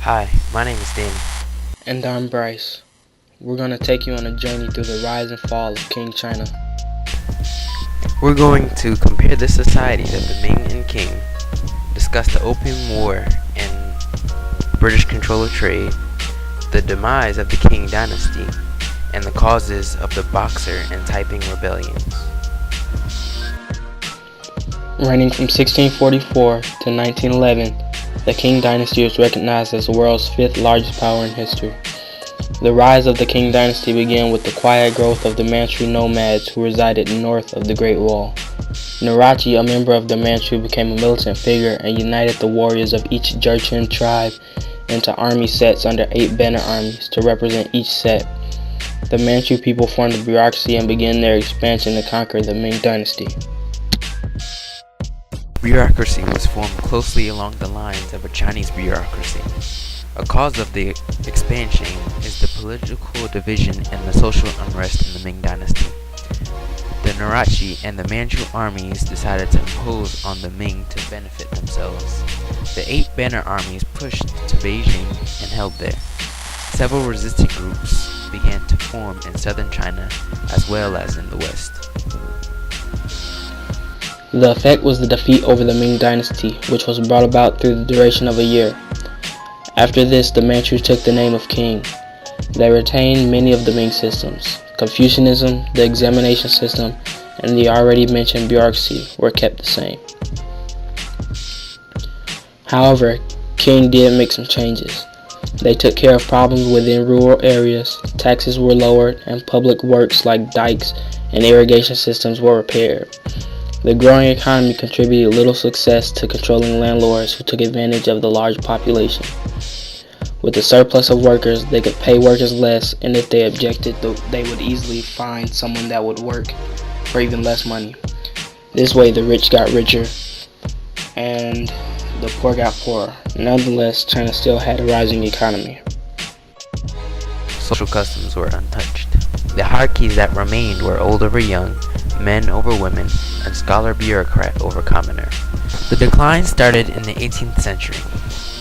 Hi, my name is Danny. And I'm Bryce. We're going to take you on a journey through the rise and fall of Qing China. We're going to compare the societies of the Ming and Qing, discuss the Opium War and British control of trade, the demise of the Qing Dynasty, and the causes of the Boxer and Taiping rebellions. Reigning from 1644 to 1911, the Qing Dynasty is recognized as the world's fifth largest power in history. The rise of the Qing Dynasty began with the quiet growth of the Manchu nomads who resided north of the Great Wall. Narachi, a member of the Manchu, became a militant figure and united the warriors of each Jurchen tribe into army sets under 8 banner armies to represent each set. The Manchu people formed a bureaucracy and began their expansion to conquer the Ming Dynasty. Bureaucracy was formed closely along the lines of a Chinese bureaucracy. A cause of the expansion is the political division and the social unrest in the Ming Dynasty. The Narachi and the Manchu armies decided to impose on the Ming to benefit themselves. The 8 banner armies pushed to Beijing and held there. Several resistant groups began to form in southern China as well as in the west. The effect was the defeat over the Ming Dynasty, which was brought about through the duration of a year. After this, the Manchus took the name of Qing. They retained many of the Ming systems. Confucianism, the examination system, and the already mentioned bureaucracy were kept the same. However, Qing did make some changes. They took care of problems within rural areas, taxes were lowered, and public works like dikes and irrigation systems were repaired. The growing economy contributed little success to controlling landlords who took advantage of the large population. With the surplus of workers, they could pay workers less, and if they objected, they would easily find someone that would work for even less money. This way, the rich got richer, and the poor got poorer. Nonetheless, China still had a rising economy. Social customs were untouched. The hierarchies that remained were old over young, men over women, and scholar-bureaucrat over commoner. The decline started in the 18th century.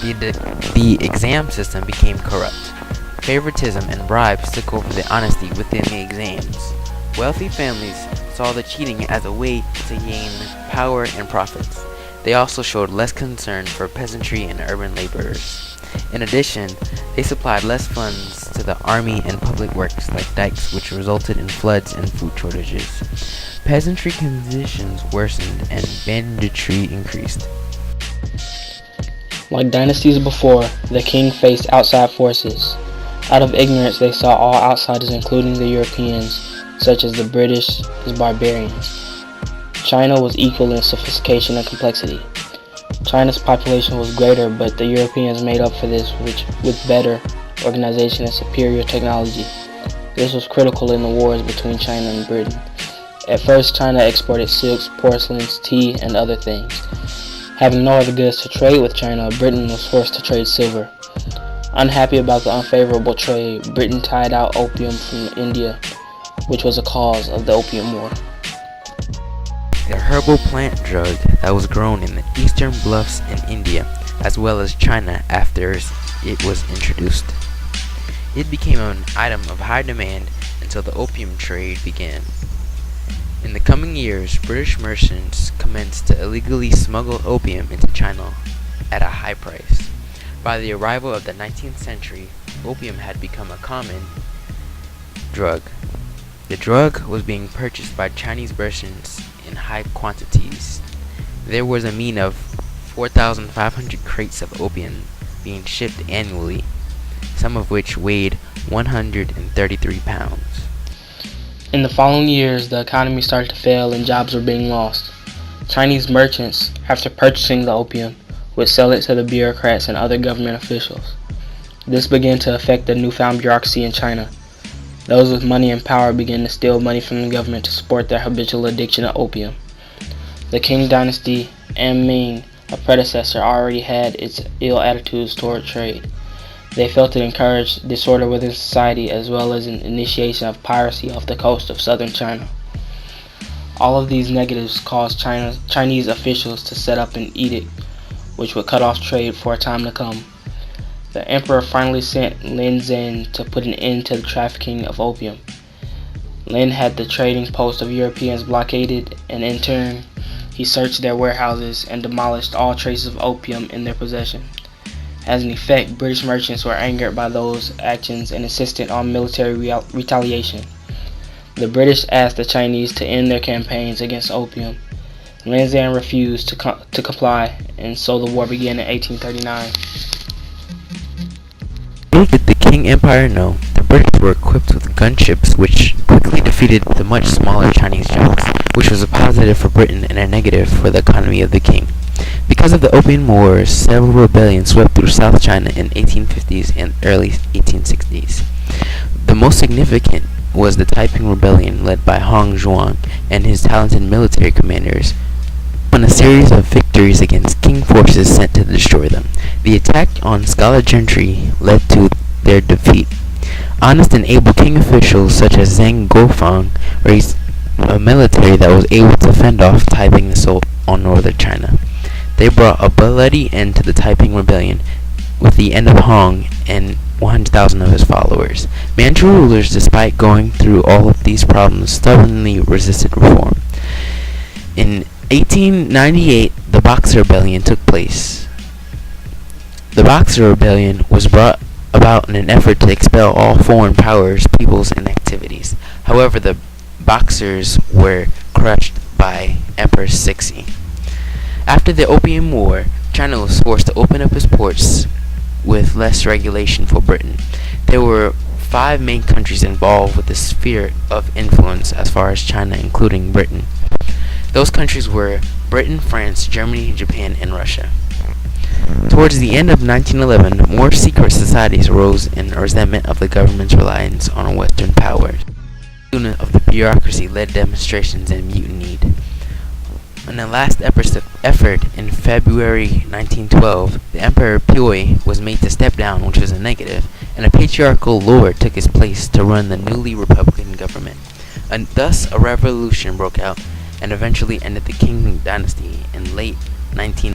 The exam system became corrupt. Favoritism and bribes took over the honesty within the exams. Wealthy families saw the cheating as a way to gain power and profits. They also showed less concern for peasantry and urban laborers. In addition, they supplied less funds to the army and public works like dikes, which resulted in floods and food shortages. Peasantry conditions worsened and banditry increased. Like dynasties before, the Qing faced outside forces. Out of ignorance, they saw all outsiders, including the Europeans, such as the British, as barbarians. China was equal in sophistication and complexity. China's population was greater, but the Europeans made up for this with better organization and superior technology. This was critical in the wars between China and Britain. At first, China exported silks, porcelains, tea, and other things. Having no other goods to trade with China, Britain was forced to trade silver. Unhappy about the unfavorable trade, Britain tied out opium from India, which was a cause of the Opium War. A herbal plant drug that was grown in the eastern bluffs in India as well as China after it was introduced. It became an item of high demand until the opium trade began. In the coming years, British merchants commenced to illegally smuggle opium into China at a high price. By the arrival of the 19th century, opium had become a common drug. The drug was being purchased by Chinese merchants in high quantities. There was a mean of 4,500 crates of opium being shipped annually, some of which weighed 133 pounds. In the following years, the economy started to fail and jobs were being lost. Chinese merchants, after purchasing the opium, would sell it to the bureaucrats and other government officials. This began to affect the newfound bureaucracy in China. Those with money and power began to steal money from the government to support their habitual addiction to opium. The Qing Dynasty and Ming, a predecessor, already had its ill attitudes toward trade. They felt it encouraged disorder within society as well as an initiation of piracy off the coast of southern China. All of these negatives caused Chinese officials to set up an edict which would cut off trade for a time to come. The emperor finally sent Lin Zhen to put an end to the trafficking of opium. Lin had the trading post of Europeans blockaded, and in turn, he searched their warehouses and demolished all traces of opium in their possession. As an effect, British merchants were angered by those actions and insisted on military retaliation. The British asked the Chinese to end their campaigns against opium. Lin Zhen refused to comply, and so the war began in 1839. Little did the Qing Empire know, the British were equipped with gunships which quickly defeated the much smaller Chinese junks, which was a positive for Britain and a negative for the economy of the king. Because of the Opium Wars, several rebellions swept through South China in 1850s and early 1860s. The most significant was the Taiping Rebellion led by Hong Zhuang and his talented military commanders, won a series of victories against Qing forces sent to destroy them. The attack on scholar gentry led to their defeat. Honest and able Qing officials such as Zhang Guofang raised a military that was able to fend off Taiping assault on northern China. They brought a bloody end to the Taiping Rebellion with the end of Hong and 100,000 of his followers. Manchu rulers, despite going through all of these problems, stubbornly resisted reform. In 1898, the Boxer Rebellion took place. The Boxer Rebellion was brought about in an effort to expel all foreign powers, peoples, and activities. However, the Boxers were crushed by Emperor Cixi. After the Opium War, China was forced to open up its ports with less regulation for Britain. There were 5 main countries involved with the sphere of influence as far as China, including Britain. Those countries were Britain, France, Germany, Japan, and Russia. Towards the end of 1911, more secret societies arose in resentment of the government's reliance on Western powers. The unit of the bureaucracy led demonstrations and mutinied. In the last effort in February 1912, the Emperor Pui was made to step down, which was a negative, and a patriarchal lord took his place to run the newly Republican government. And thus a revolution broke out and eventually ended the Qing Dynasty in late 19